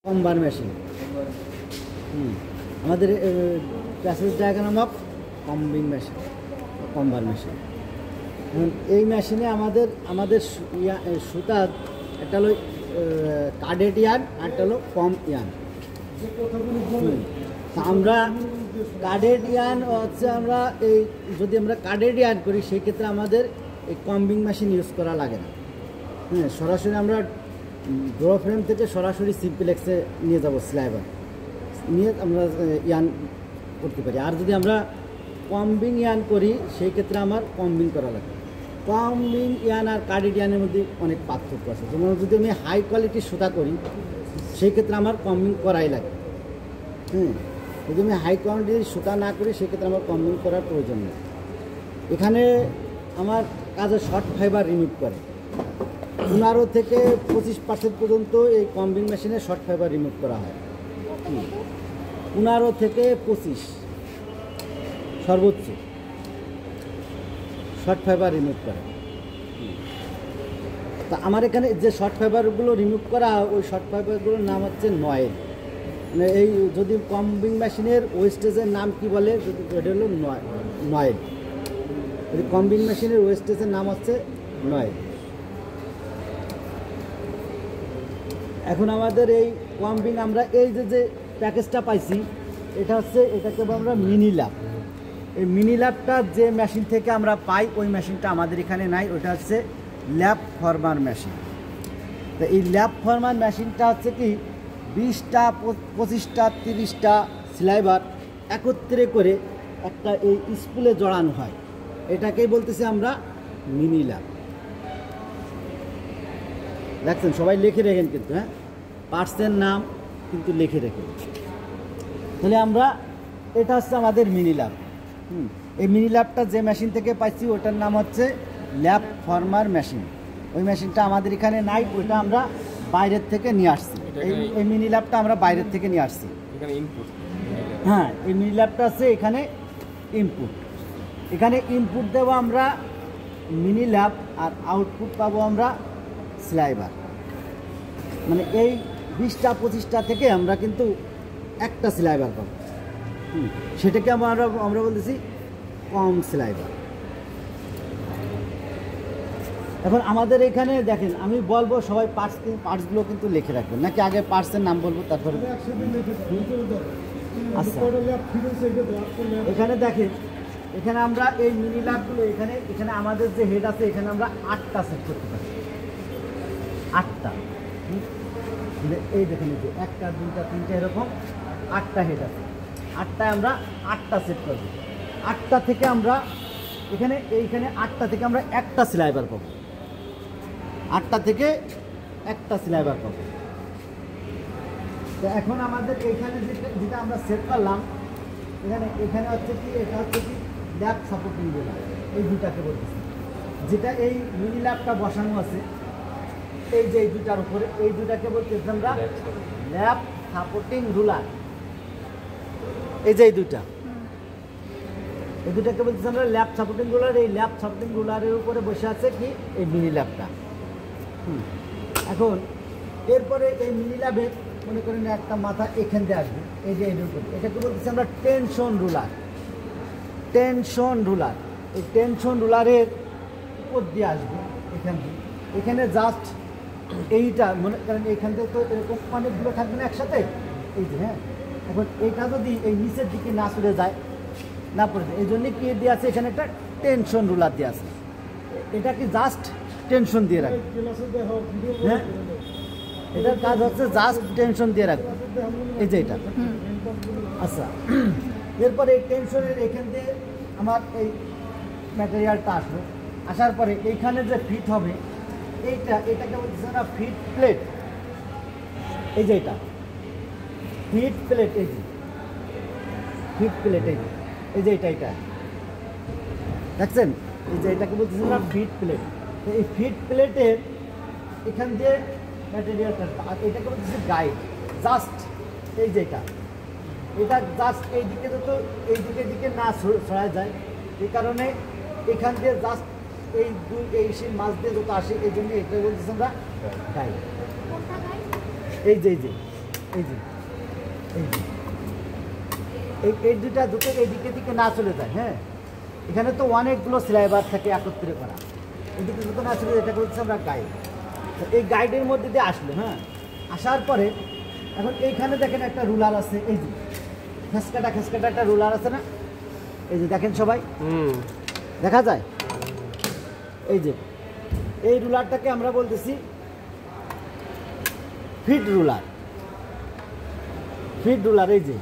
কম্বার machine আমাদের passage diagram of combing machine, কম্বার machine. এই মেশিনে আমাদের সুতার একটা হলো কাডেড ইয়ার্ন, একটা হলো কম ইয়ার্ন। আমরা কাডেড ইয়ার্ন হচ্ছে আমরা এই যদি আমরা কাডেড ইয়ার্ন করি সেই ক্ষেত্রে আমাদের এই কম্বিং মেশিন ইউজ করা লাগে না। সরাসরি আমরা ড্র ফ্রেম থেকে সরাসরি সিম্পলেক্সে নিয়ে যাব, স্লাইবার নিয়ে আমরা ইয়ার্ন করতে পারি। আর যদি আমরা কম্বিং ইয়ার্ন করি সেই ক্ষেত্রে আমার কম্বিং করা লাগে। কম্বিং ইয়ার্ন আর কাডেড ইয়ার্নের মধ্যে অনেক পার্থক্য আছে। যেমন যদি আমি হাই কোয়ালিটির সুতা করি সেই ক্ষেত্রে আমার কম্বিং করাই লাগে। যদি আমি হাই কোয়ালিটির সুতা না করি সেক্ষেত্রে আমার কম্বিং করার প্রয়োজন নেই। এখানে আমার কাজে শর্ট ফাইবার রিমুভ করে 15 থেকে 25% পর্যন্ত এই কম্বিং মেশিনে শর্ট ফাইবার রিমুভ করা হয়। 15 থেকে 25 সর্বোচ্চ শর্ট ফাইবার রিমুভ করে। তা আমার এখানে যে শর্ট ফাইবারগুলো রিমুভ করা ওই শর্ট ফাইবারগুলোর নাম হচ্ছে নয়েল। মানে এই যদি কম্বিং মেশিনের ওয়েস্টেজের নাম কি বলে, যদি এটা হলো নয়েল। যদি কম্বিং মেশিনের ওয়েস্টেজের নাম হচ্ছে নয়েল। এখন আমাদের এই কম্বিং আমরা এই যে প্যাকেজটা পাইছি এটাকে আমরা মিনি ল্যাব। এই মিনি ল্যাবটা যে মেশিন থেকে আমরা পাই ওই মেশিনটা আমাদের এখানে নাই, ওটা হচ্ছে ল্যাব ফরমার মেশিন। তো এই ল্যাব ফরমার মেশিনটা হচ্ছে কি 20টা 25টা 30টা স্লাইবার একত্রে করে একটা এই স্পুলে জড়ানো হয়। এটাকেই বলতেছি আমরা মিনি ল্যাব। দেখছেন সবাই লিখে রেখেন কিন্তু, পার্টসের নাম কিন্তু লিখে রেখেন। তাহলে আমরা এটা হচ্ছে আমাদের মিনি ল্যাব। এই মিনি ল্যাবটা যে মেশিন থেকে পাইছি ওটার নাম হচ্ছে ল্যাব ফরমার মেশিন। ওই মেশিনটা আমাদের এখানে নাই, ওইটা আমরা বাইরের থেকে নিয়ে আসছি। এই মিনি ল্যাবটা আমরা বাইরের থেকে নিয়ে আসছি। হ্যাঁ, এই মিনি ল্যাবটা আছে এখানে ইনপুট। এখানে ইনপুট দেবো আমরা মিনি ল্যাব আর আউটপুট পাবো আমরা স্লাইবার। মানে এই 20টা 25টা থেকে আমরা কিন্তু একটা স্লাইবার পাবো। সেটাকে আমরা বলতেছি কম স্লাইবার। এখন আমাদের এখানে দেখেন আমি বলবো সবাই পার্টসগুলো কিন্তু লিখে রাখবেন, নাকি আগে পার্টসের নাম বলবো তারপরে? আচ্ছা, এখানে দেখেন এখানে আমরা এই মিনি ল্যাবগুলো এখানে আমাদের যে হেড আছে এখানে আমরা 8টা সেট করতে পারি। 8টা, এই দেখেন 1টা 2টা 3টা এরকম 8টা হেড আছে। 8টায় আমরা 8টা সেট করবো। 8টা থেকে আমরা এইখানে 8টা থেকে আমরা একটা স্লাইবার পাবো। 8টা থেকে একটা স্লাইবার পাবো। তো এখন আমাদের এইখানে যেটা আমরা সেট করলাম এখানে হচ্ছে কি, এটা হচ্ছে কি ল্যাব সাপোর্টিং রুলার। এই দুটাকে বলতেছি, যেটা এই মিনি ল্যাবটা বসানো আছে এই যে এই দুটার উপরে, এই দুটাকে বলতেছি আমরা ল্যাব সাপোর্টিং রুলার। এই যে এই দুটাকে বলতেছি আমরা ল্যাব সাপোর্টিং রুলার। এই ল্যাব সাপোর্টিং রুলারের উপরে বসে আছে কি এই মিনি ল্যাবটা। এখন এরপরে এই মিনি ল্যাবের মনে করেন একটা মাথা এখান দিয়ে আসবে, এই যে এর উপরে, এটাকে বলতেছি আমরা টেনশন রুলার। টেনশন রুলার, এই টেনশন রুলারের উপর দিয়ে আসবে এখান দিয়ে। এখানে জাস্ট এইটা মনে করেন এখান থেকে তো এরকম অনেকগুলো থাকবে না একসাথে, এই যে এখন এইটা যদি এই নিচের দিকে না সরে যায়, না পড়ে যায়, এই জন্যে কি দিয়ে আছে এখানে একটা টেনশন রুলার দিয়ে আছে। এটা কি জাস্ট টেনশন দিয়ে রাখবে। এটার কাজ হচ্ছে জাস্ট টেনশন দিয়ে রাখবে, এই যে এটা। আচ্ছা, এরপরে এই টেনশনের এখান দিয়ে আমার এই ম্যাটেরিয়ালটা আসবে। আসার পরে এইখানে যে ফিট হবে এটাকে বলতেছে না ফিট প্লেট। এই যে এটা ফিট প্লেট, এই যে ফিট প্লেট, এই যে এটা দেখছেন, এই যে এটাকে বলতেছে না ফিট প্লেট। এই ফিট প্লেটের এখান দিয়ে ম্যাটেরিয়ালটা, আর এটাকে বলতেছে গাইড। জাস্ট এই যে এটা জাস্ট এই দিকে যত এই দিকে না সরা যায়, এই কারণে এখান দিয়ে জাস্ট এই মাছ দিয়ে যত আসে এই জন্য এটা বলতেছি আমরা গাইড। এই যে এই যে এই যে এই দুটো এইদিকে দিকে না চলে যায়। হ্যাঁ, এখানে তো অনেকগুলো স্লাইবার থাকে একত্রে করা, এদিকে দুটো না চলে, এটা করছে আমরা গাইড। তো এই গাইডের মধ্যে দিয়ে আসলো। হ্যাঁ, আসার পরে এখন এইখানে দেখেন একটা রুলার আছে, এই যে খেসকাটা একটা রুলার আছে না, এই যে দেখেন সবাই দেখা যায়। এই যে এই রুলারটাকে আমরা বলতেছি ফিড রুলার। এই যে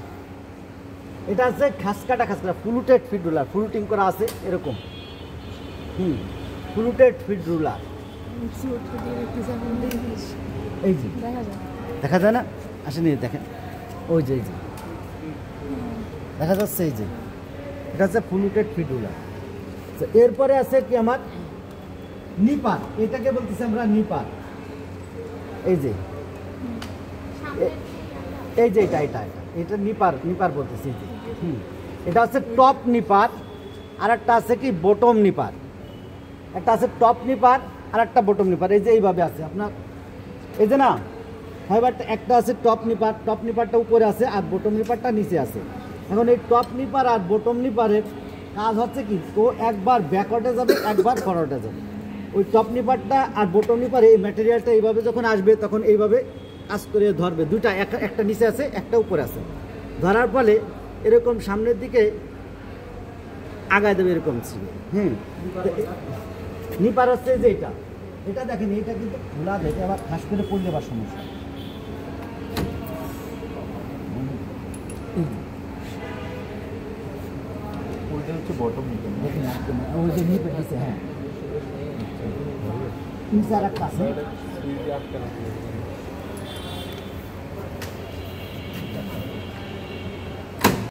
এটা আছে খাসকাটা ফ্লুটেড ফিড রুলার, ফ্লুটিং করা আছে এরকম। ফ্লুটেড ফিড রুলার, এই যে দেখা যায় না, আসেনি দেখেন, ওই যে এই যে দেখা যাচ্ছে, এই যে এটা হচ্ছে ফ্লুটেড ফিড রুলার। এরপরে আছে কি আমার নিপার, এটাকে বলতেছি আমরা নিপার। এই যে এটা নিপার বলতেছি। এটা হচ্ছে টপ নিপার, আর একটা আছে কি বটম নিপার। একটা আছে টপ নিপার আর একটা বটম নিপার। এই যে এইভাবে আছে আপনার, এই যে না ফাইবারটা, একটা আছে টপ নিপারটা উপরে আছে আর বটম নিপারটা নিচে আছে। এখন এই টপ নিপার আর বটম নিপারের কাজ হচ্ছে কি, ও একবার ব্যাকওয়ার্ডে যাবে, একবার ফরওয়ার্ডে যাবে। ওই টপ নিপারটা আর বটম নিপার এই ম্যাটেরিয়ালটা এইভাবে যখন আসবে তখন এইভাবে কাজ করে ধরবে। দুইটা, একটা নিচে আছে একটা উপরে আছে, ধরার ফলে এরকম সামনের দিকে আগায় দেবে, এরকম ছিল। নিপার হচ্ছে যে এটা দেখেন, এটা কিন্তু খোলা দেয়, আবার খাস করে পড়লে আবার সমস্যা। ওইটা হচ্ছে বটম নিপার, ওই যে নিপার দিচ্ছে। হ্যাঁ, নিচে আর একটা আছে।